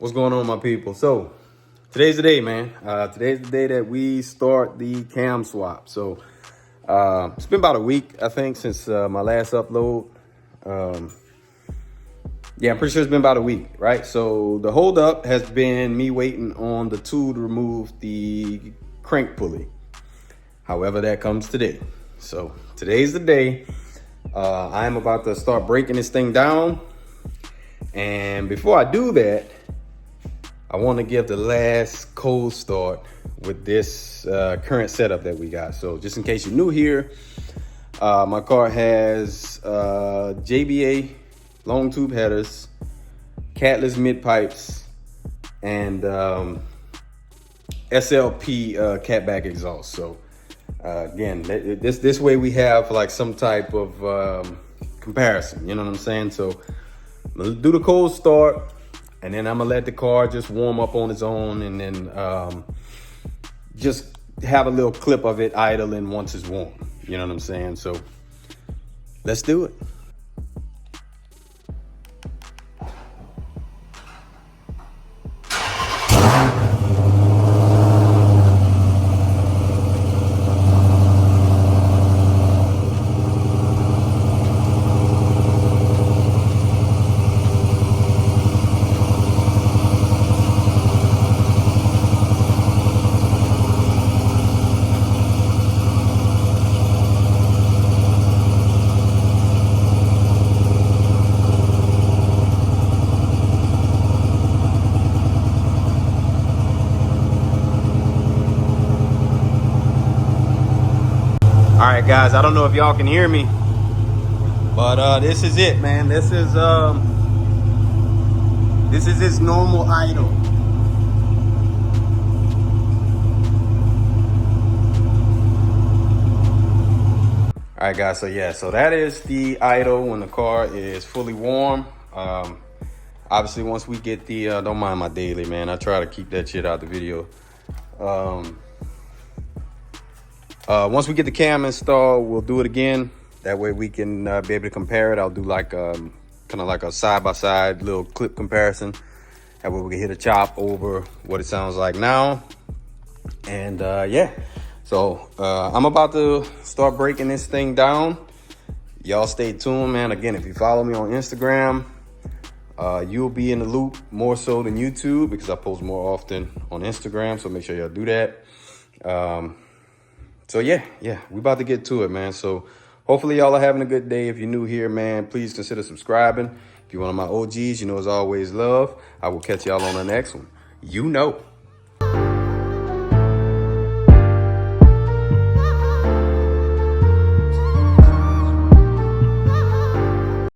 What's going on, my people? So today's the day, man. Today's the day that we start the cam swap. So it's been about a week, I think, since my last upload. Yeah, I'm pretty sure it's been about a week, right? So the hold up has been me waiting on the tool to remove the crank pulley. However, that comes today. So today's the day. I am about to start breaking this thing down. And before I do that, I want to give the last cold start with this current setup that we got. So just in case you're new here, my car has JBA long tube headers, catless midpipes, and SLP catback exhaust. So again, this way we have like some type of comparison, you know what I'm saying? So I'm gonna do the cold start, and then I'm gonna let the car just warm up on its own, and then just have a little clip of it idling once it's warm. You know what I'm saying? So let's do it. All right, guys, I don't know if y'all can hear me, but this is it, man. This is its normal idle. All right, guys, so that is the idle when the car is fully warm. Obviously, once we get the, don't mind my daily, man. I try to keep that shit out the video. Once we get the cam installed, we'll do it again. That way we can be able to compare it. I'll do like kind of like a side-by-side little clip comparison. That way we can hit a chop over what it sounds like now. And yeah, so I'm about to start breaking this thing down. Y'all stay tuned, man. Again, if you follow me on Instagram, you'll be in the loop more so than YouTube, because I post more often on Instagram. So make sure y'all do that. So yeah, we about to get to it, man. So hopefully y'all are having a good day. If you're new here, man, please consider subscribing. If you're one of my OGs, you know, as always, love. I will catch y'all on the next one. You know.